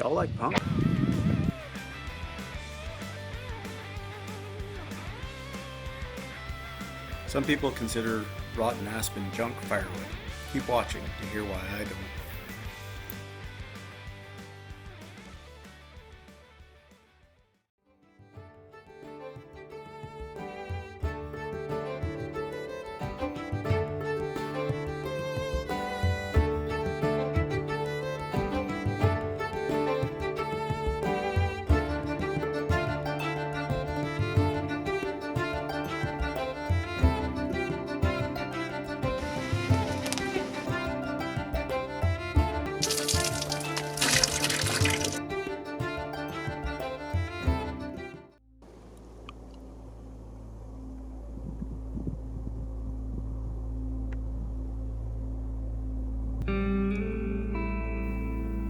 Y'all like punk? Some people consider rotten aspen junk firewood. Keep watching to hear why I don't.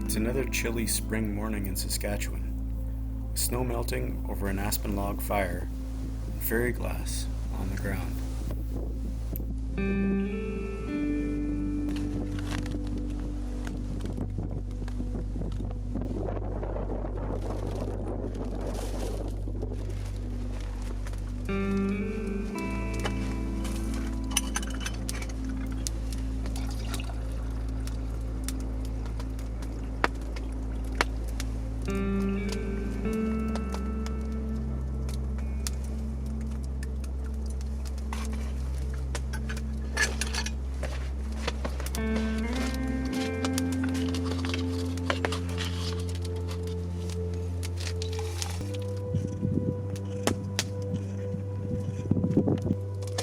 It's another chilly spring morning in Saskatchewan. Snow melting over an aspen log fire, and fairy glass on the ground.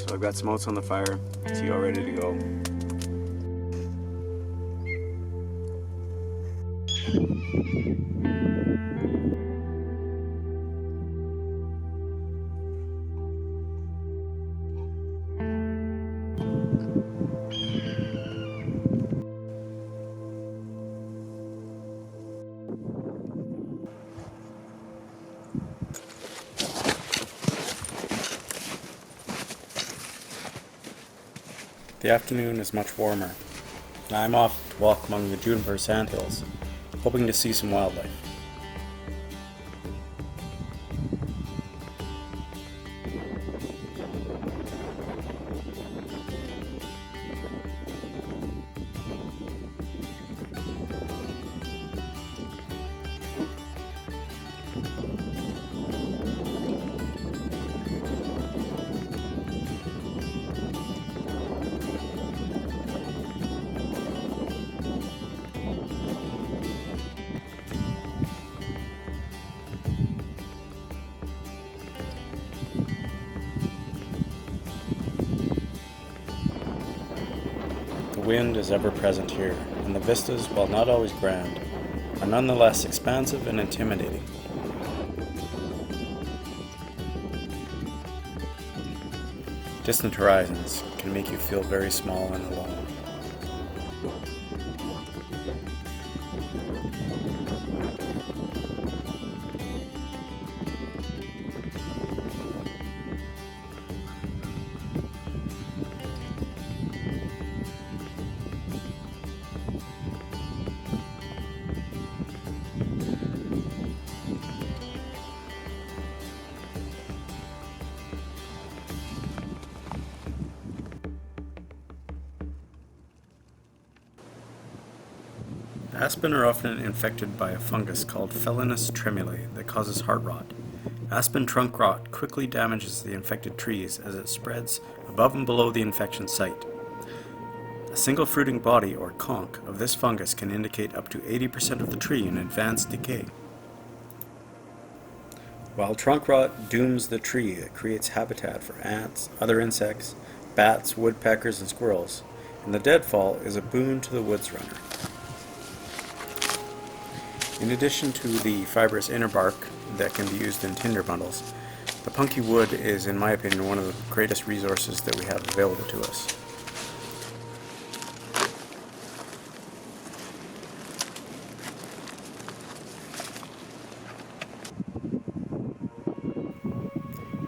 So I've got some oats on the fire, tea all ready to go. The afternoon is much warmer, and I'm off to walk among the juniper sandhills, hoping to see some wildlife. The wind is ever present here, and the vistas, while not always grand, are nonetheless expansive and intimidating. Distant horizons can make you feel very small and alone. Aspen are often infected by a fungus called Felinus tremulae that causes heart rot. Aspen trunk rot quickly damages the infected trees as it spreads above and below the infection site. A single fruiting body, or conch, of this fungus can indicate up to 80% of the tree in advanced decay. While trunk rot dooms the tree, it creates habitat for ants, other insects, bats, woodpeckers, and squirrels, and the deadfall is a boon to the woods runner. In addition to the fibrous inner bark that can be used in tinder bundles, the punky wood is, in my opinion, one of the greatest resources that we have available to us.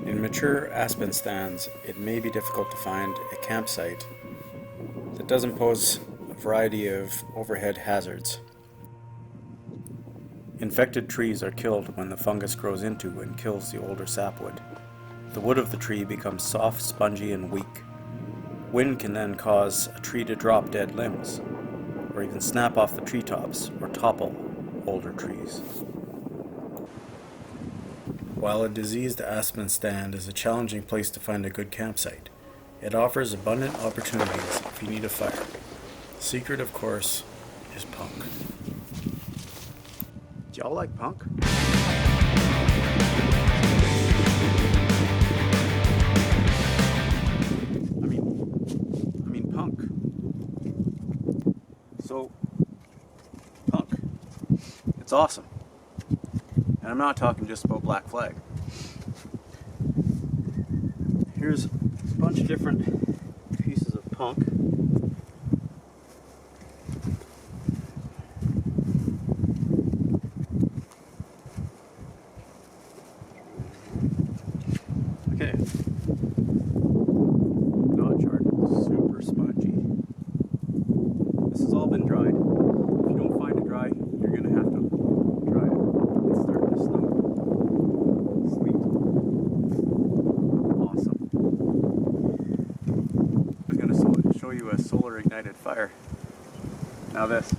In mature aspen stands, it may be difficult to find a campsite that doesn't pose a variety of overhead hazards. Infected trees are killed when the fungus grows into and kills the older sapwood. The wood of the tree becomes soft, spongy, and weak. Wind can then cause a tree to drop dead limbs, or even snap off the treetops or topple older trees. While a diseased aspen stand is a challenging place to find a good campsite, it offers abundant opportunities if you need a fire. The secret, of course, is punk. Do y'all like punk? I mean punk. So, punk. It's awesome. And I'm not talking just about Black Flag. Here's a bunch of different pieces of punk. Okay. Not charred, super spongy. This has all been dried. If you don't find it dry, you're going to have to dry it. It's starting to snow. Sweet. Awesome. I was going to show you a solar ignited fire. Now this.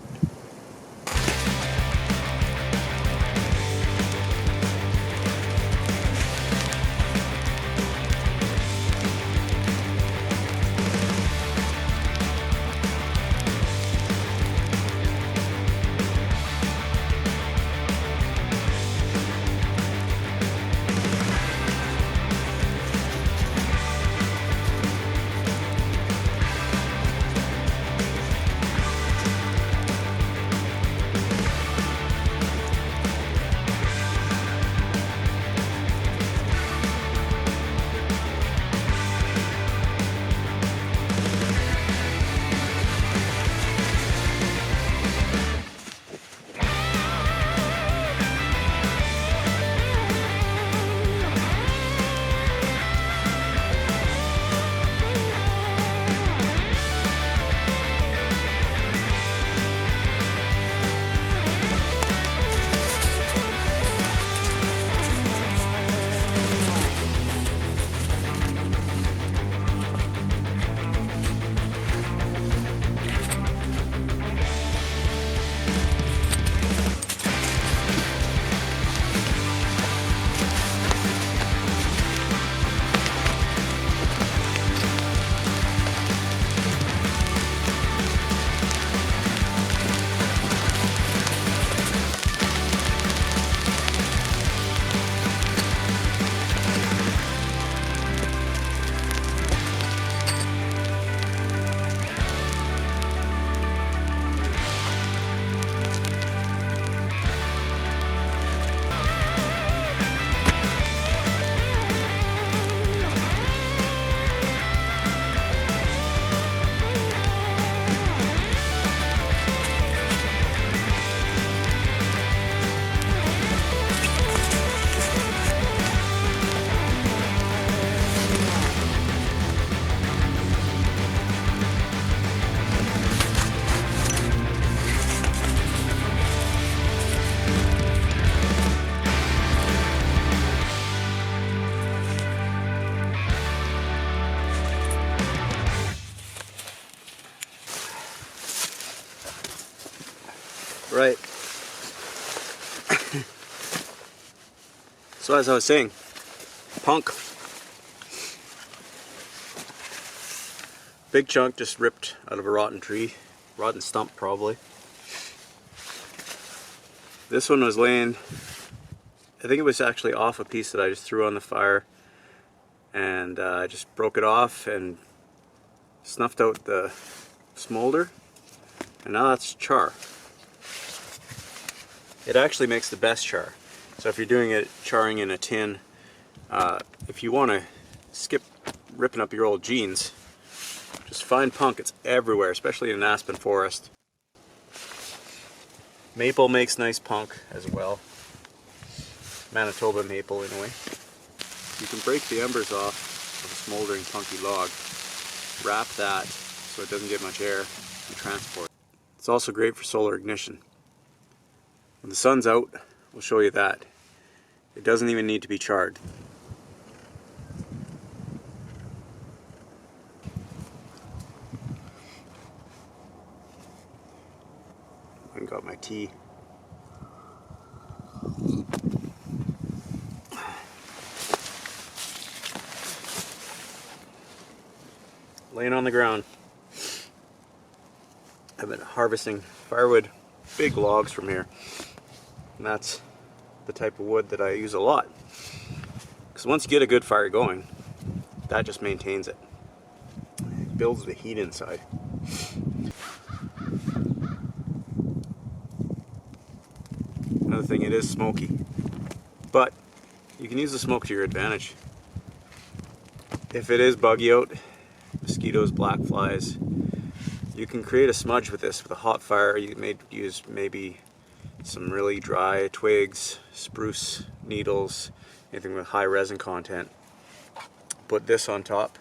Right. So as I was saying, punk. Big chunk just ripped out of a rotten tree, rotten stump probably. This one was laying, I think it was actually off a piece that I just threw on the fire, and I just broke it off and snuffed out the smolder, and now that's char. It actually makes the best char. So if you're doing it charring in a tin, if you want to skip ripping up your old jeans, just find punk. It's everywhere, especially in an aspen forest. Maple makes nice punk as well. Manitoba maple anyway. You can break the embers off of a smoldering punky log, wrap that so it doesn't get much air, and transport. It's also great for solar ignition. When the sun's out, we'll show you that. It doesn't even need to be charred. I got my tea. Laying on the ground. I've been harvesting firewood, big logs from here. And that's the type of wood that I use a lot. Because once you get a good fire going, that just maintains it. It builds the heat inside. Another thing, it is smoky. But you can use the smoke to your advantage. If it is buggy out, mosquitoes, black flies, you can create a smudge with this. With a hot fire, you may use maybe some really dry twigs, spruce needles, anything with high resin content. Put this on top,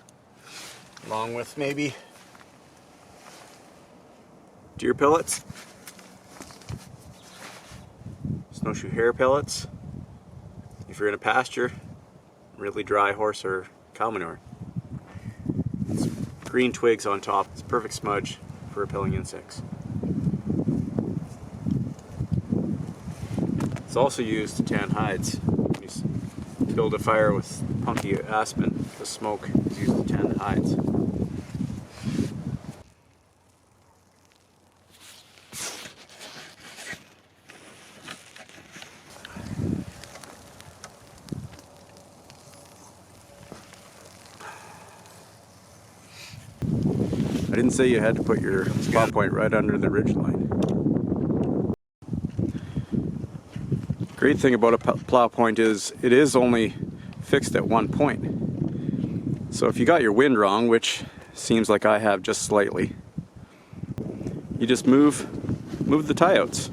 along with maybe deer pellets, snowshoe hare pellets. If you're in a pasture, really dry horse or cow manure. It's green twigs on top. It's a perfect smudge for repelling insects. It's also used to tan hides. When you build a fire with punky aspen, the smoke is used to tan the hides. I didn't say you had to put your spot point right under the ridge line. Great thing about a plow point is it is only fixed at one point. So if you got your wind wrong, which seems like I have just slightly, you just move the tie outs.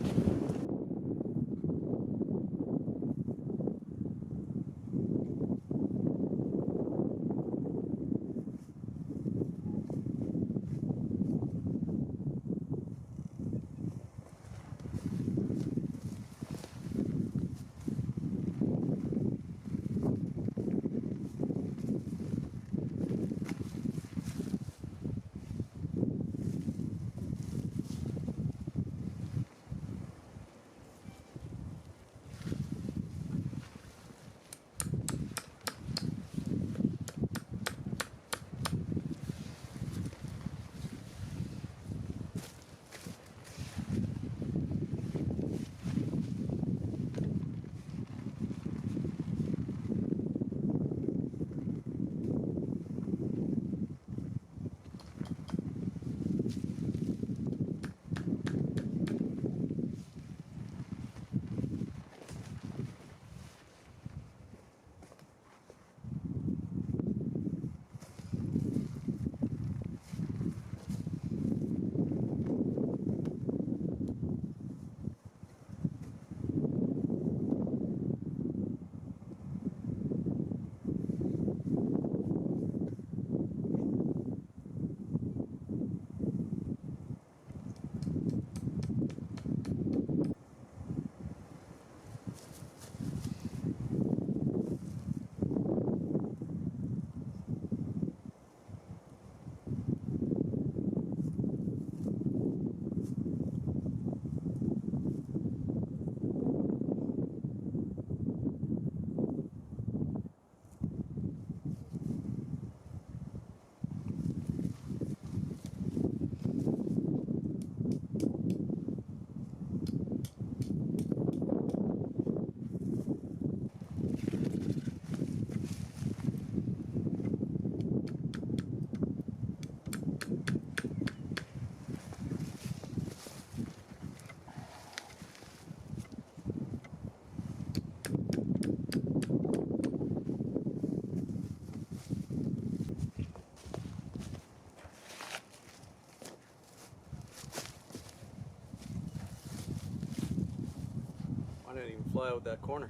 I didn't even fly out that corner.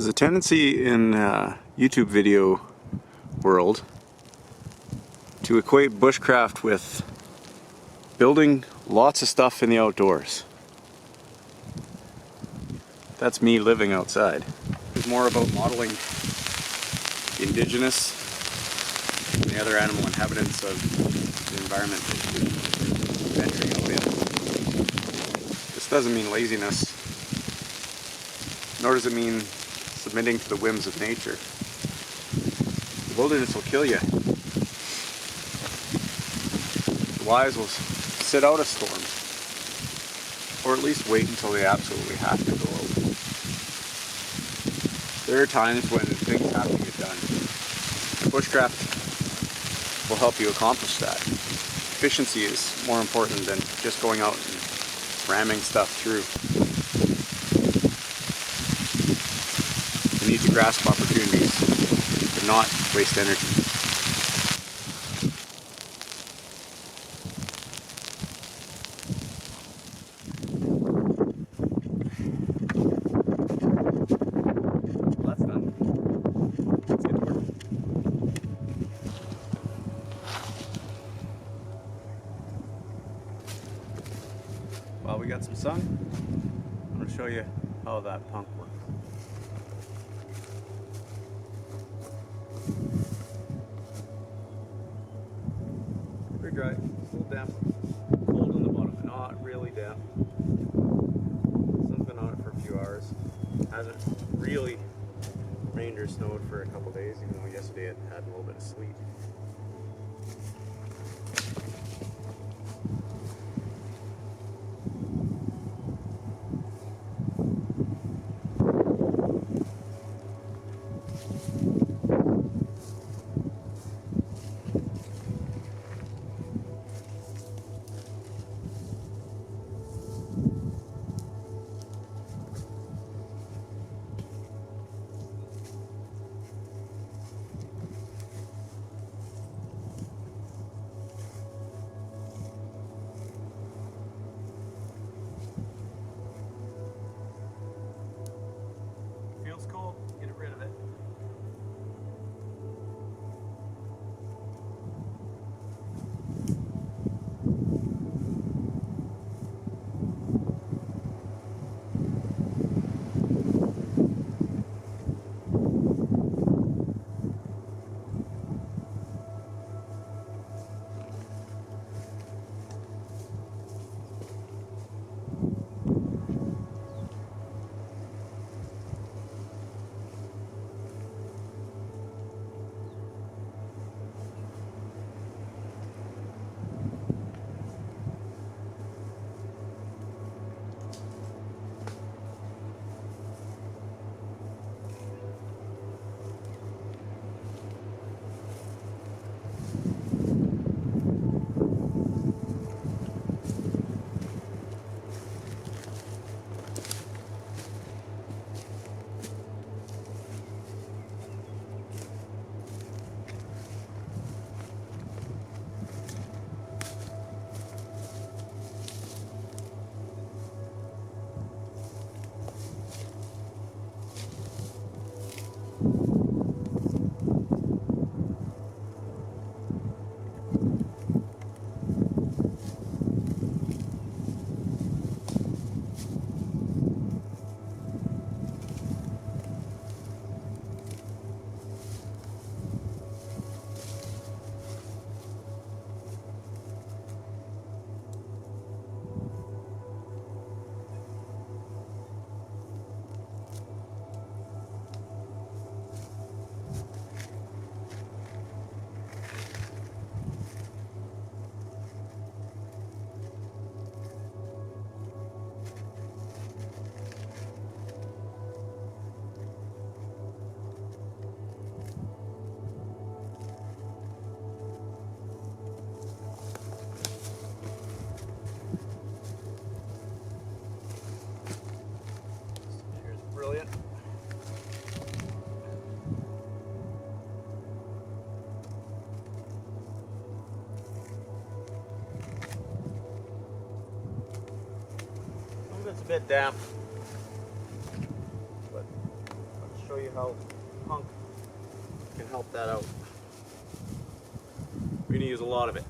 There's a tendency in YouTube video world to equate bushcraft with building lots of stuff in the outdoors. That's me living outside. It's more about modeling the indigenous and the other animal inhabitants of the environment that you're venturing out in. This doesn't mean laziness, nor does it mean submitting to the whims of nature. The wilderness will kill you. The wise will sit out a storm, or at least wait until they absolutely have to go out. There are times when things have to get done. Bushcraft will help you accomplish that. Efficiency is more important than just going out and ramming stuff through. You need to grasp opportunities, but not waste energy. While we got some sun, I'm going to show you how that punk works. Pretty dry, still damp, cold on the bottom, not really damp. Sun's been on it for a few hours. Hasn't really rained or snowed for a couple days, even though yesterday it had a little bit of sleet. Feels cold, get rid of it. Brilliant. It's a bit damp, but I'll show how punk can help that out. We're going to use a lot of it.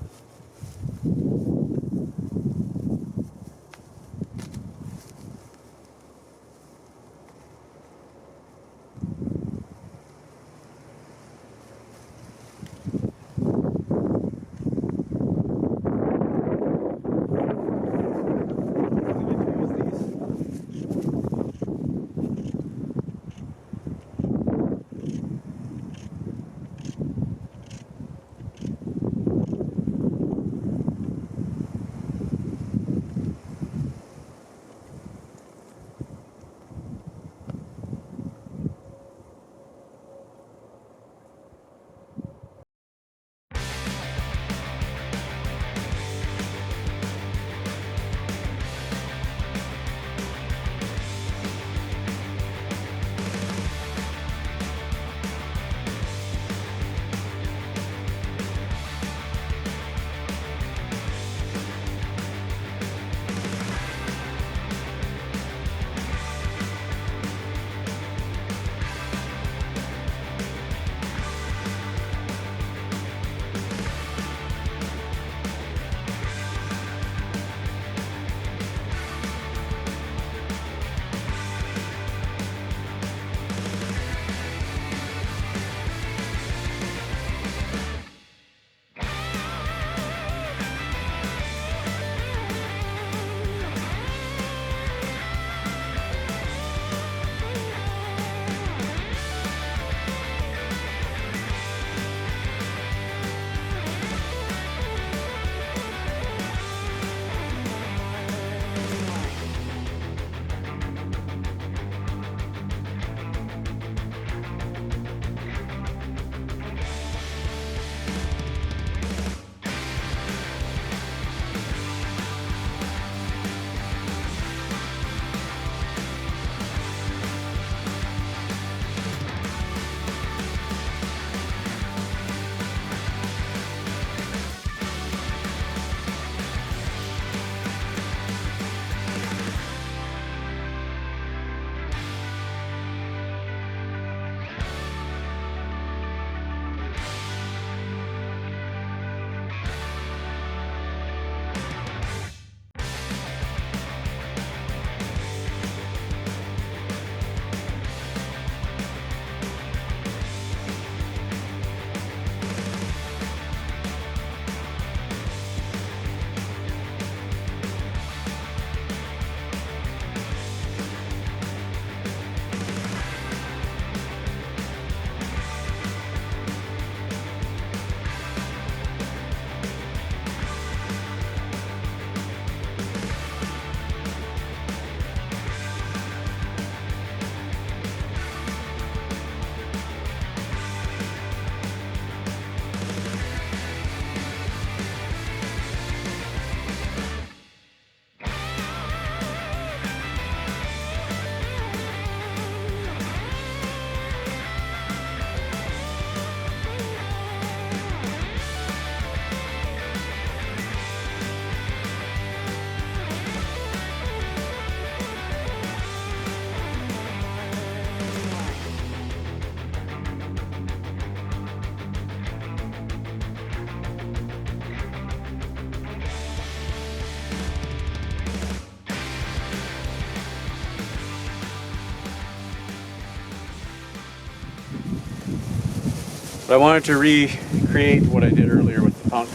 But I wanted to recreate what I did earlier with the punk.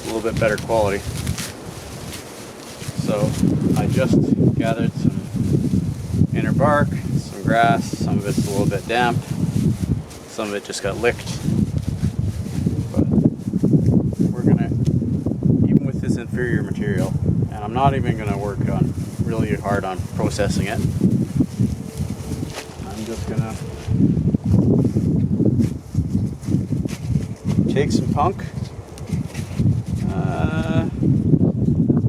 A little bit better quality. So I just gathered some inner bark, some grass, some of it's a little bit damp, some of it just got licked. But we're gonna, even with this inferior material, and I'm not even gonna work on really hard on processing it. I'm just gonna take some punk.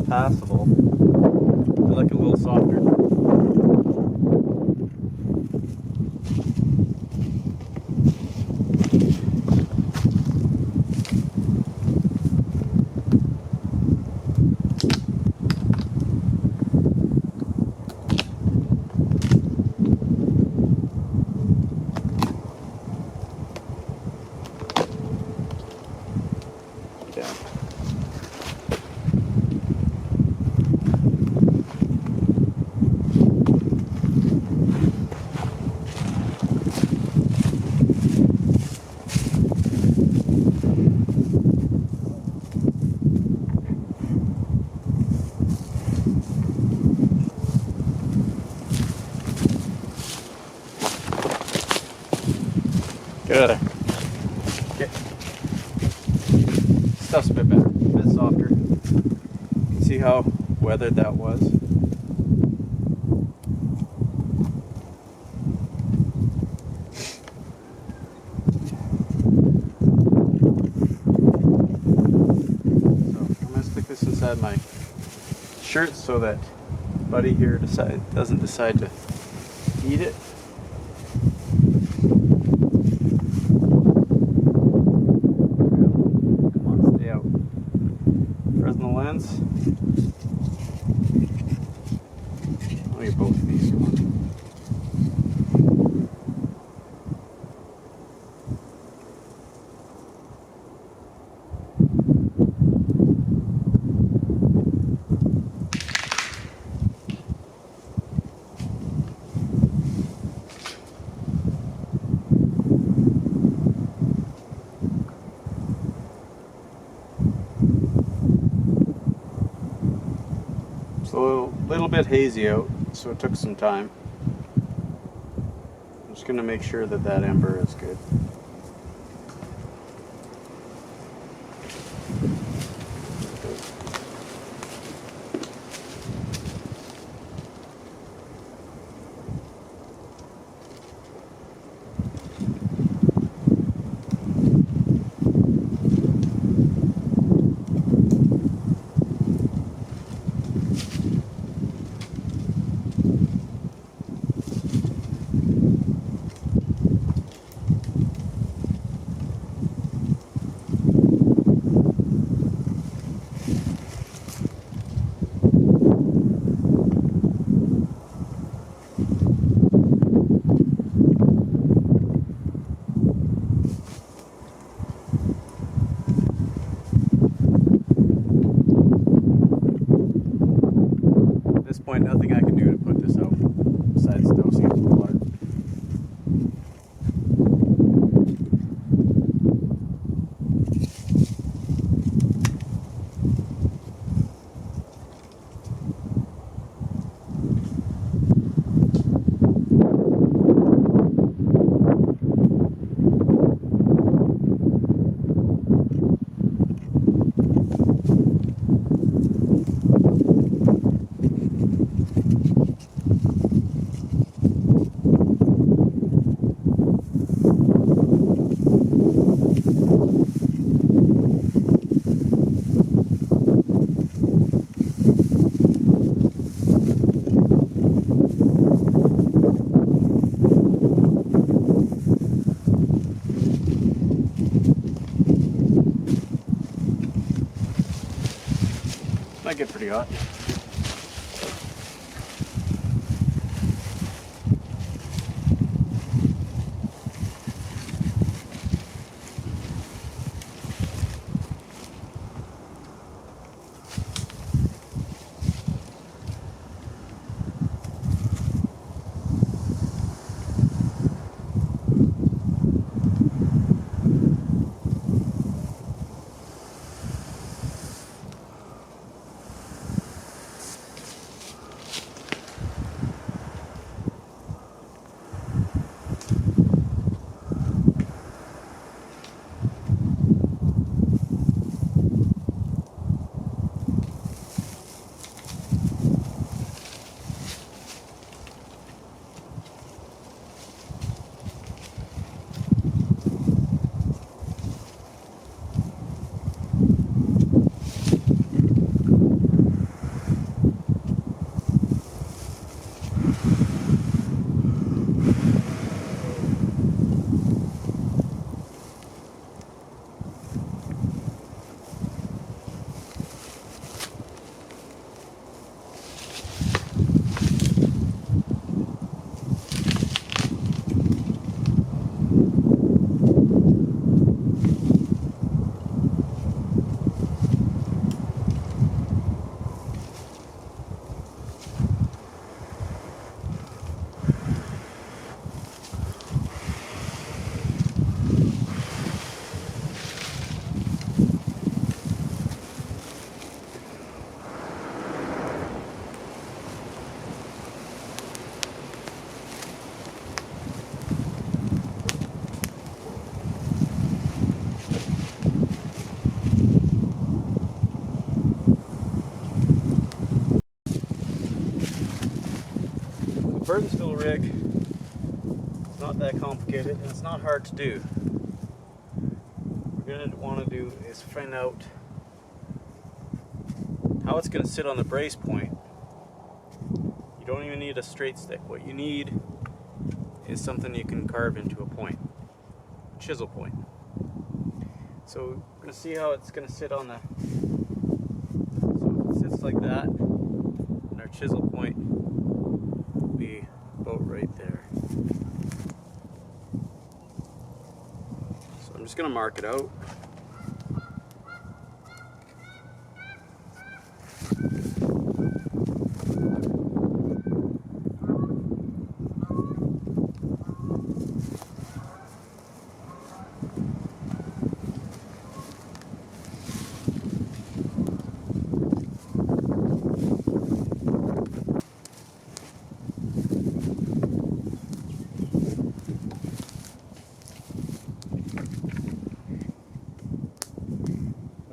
Passable. I like it a little softer. down. Get out of there. Okay. Stuff's a bit better, a bit softer. You can see how weathered that was. So I'm gonna stick this inside my shirt so that Buddy here doesn't decide to eat it. Lens. I'll get both of these going. So a little bit hazy out, so it took some time. I'm just going to make sure that that ember is good. Nothing I can do to put this out besides dousing it with water. Might get pretty hot. rig. It's not that complicated, and it's not hard to do. What we're going to want to do is find out how it's going to sit on the brace point. You don't even need a straight stick. What you need is something you can carve into a point, a chisel point. So we're going to see how it's going to sit on the, so it sits like that, and our chisel point will be about right there. So I'm just going to mark it out.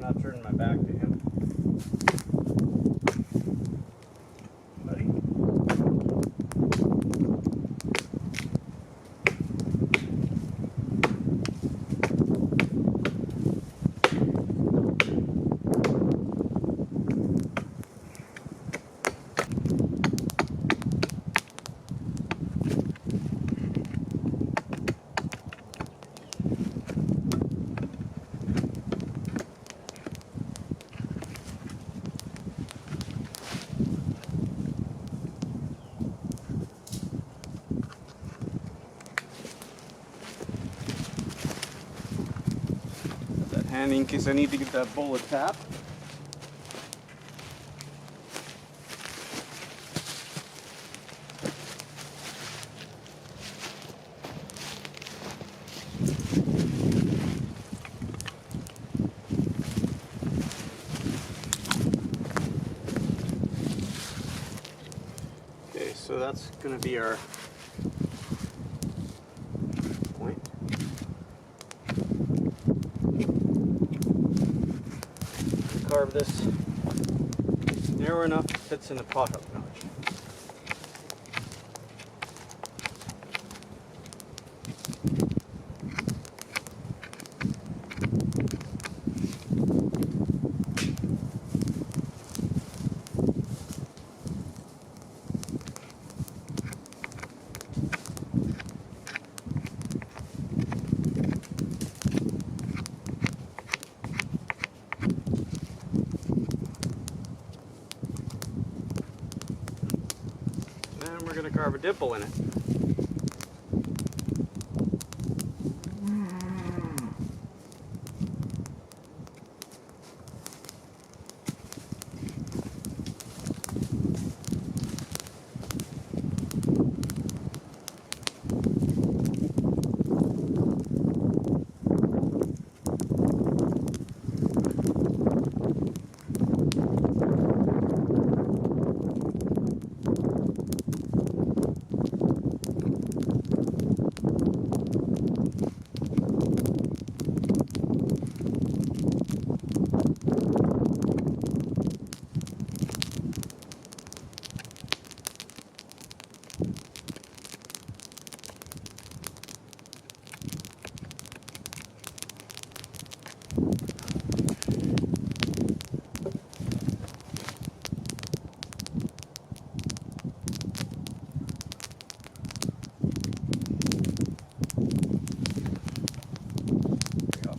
Not turning my back to him. Buddy. Handy in case I need to get that bowl of tap. Okay, so that's going to be our point. Carve this narrow enough it fits in the pot hook notch. And we're going to carve a dimple in it.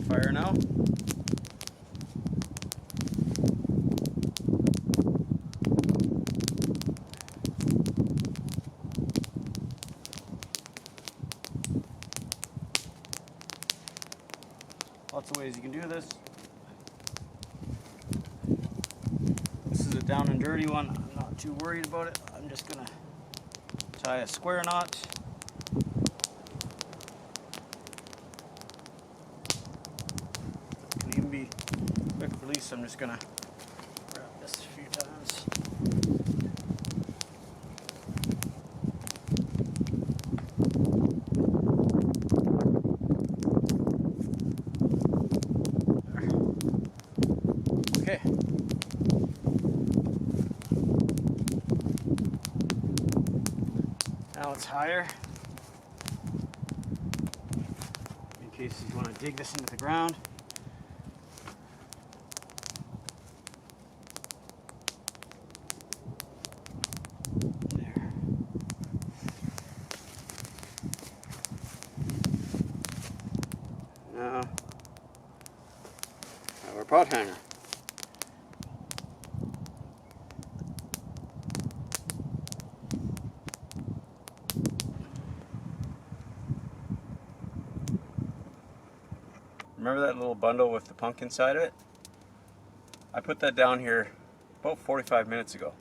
Fire now. Lots of ways you can do this. This is a down and dirty one. I'm not too worried about it. I'm just gonna tie a square knot. Be quick release. I'm just gonna grab this a few times. There. Okay. Now let's higher in case you want to dig this into the ground. There. Now, our pot hanger. Remember that little bundle with the punk inside of it? I put that down here about 45 minutes ago.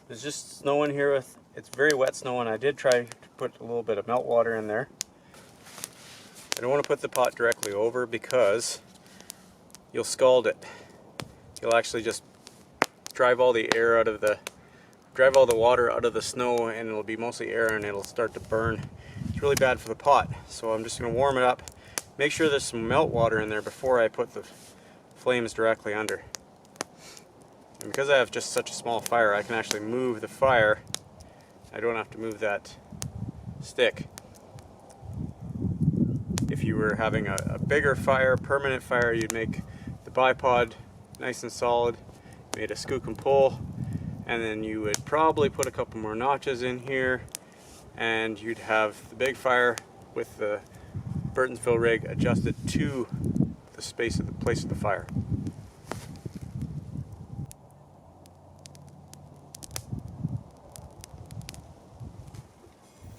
There's just snow in here. It's very wet snow, and I did try to put a little bit of meltwater in there. I don't want to put the pot directly over because you'll scald it. You'll actually just drive all the water out of the snow, and it'll be mostly air, and it'll start to burn. It's really bad for the pot. So I'm just going to warm it up. Make sure there's some meltwater in there before I put the flames directly under. And because I have just such a small fire, I can actually move the fire. I don't have to move that stick. If you were having a bigger fire, permanent fire, you'd make the bipod nice and solid, made a scoop and pull, and then you would probably put a couple more notches in here, and you'd have the big fire with the Burtonsville rig adjusted to the space of the place of the fire.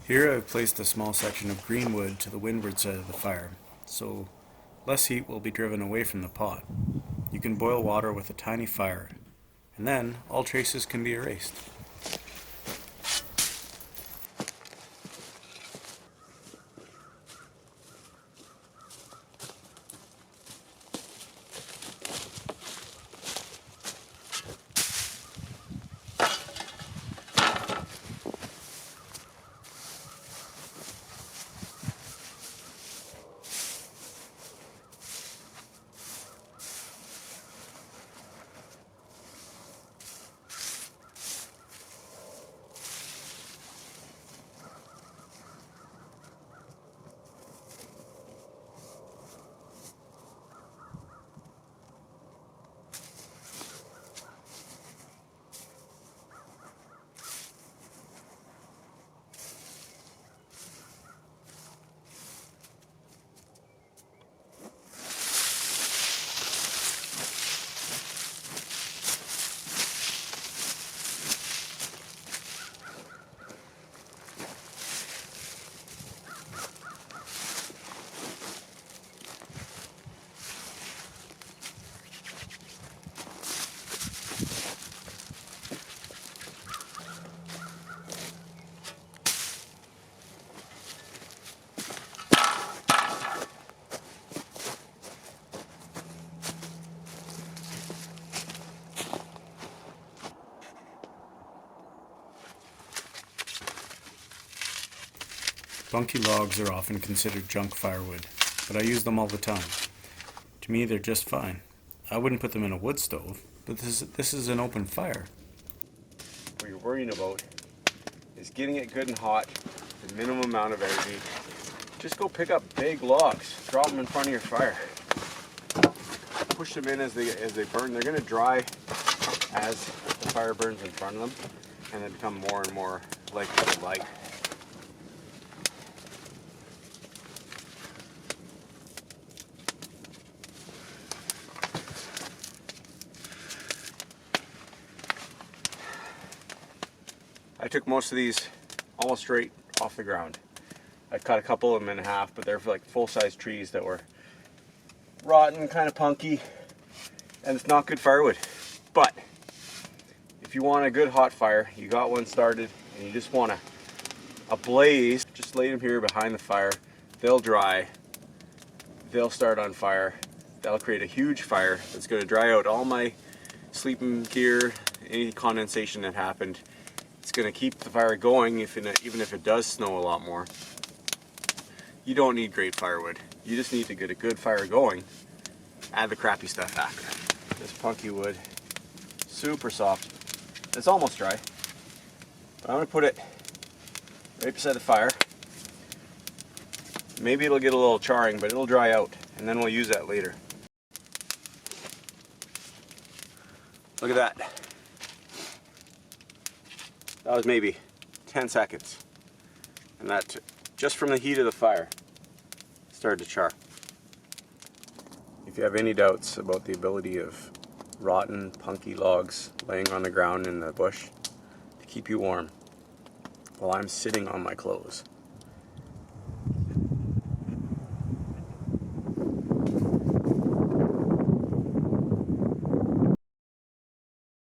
Here I've placed a small section of green wood to the windward side of the fire, so less heat will be driven away from the pot. You can boil water with a tiny fire, and then all traces can be erased. Punky logs are often considered junk firewood, but I use them all the time. To me, they're just fine. I wouldn't put them in a wood stove, but this is an open fire. What you're worrying about is getting it good and hot, the minimum amount of energy. Just go pick up big logs, drop them in front of your fire. Push them in as they burn. They're going to dry as the fire burns in front of them, and they become more and more likely to light. I took most of these almost straight off the ground. I cut a couple of them in half, but they're like full-size trees that were rotten, kind of punky, and it's not good firewood. But if you want a good hot fire, you got one started, and you just want a blaze, just lay them here behind the fire. They'll dry, they'll start on fire, that'll create a huge fire that's going to dry out all my sleeping gear, any condensation that happened. It's going to keep the fire going even if it does snow a lot more. You don't need great firewood. You just need to get a good fire going. Add the crappy stuff after. This punky wood, super soft. It's almost dry. But I'm going to put it right beside the fire. Maybe it'll get a little charring, but it'll dry out, and then we'll use that later. Look at that. That was maybe 10 seconds. And that, just from the heat of the fire, started to char. If you have any doubts about the ability of rotten, punky logs laying on the ground in the bush to keep you warm while I'm sitting on my clothes,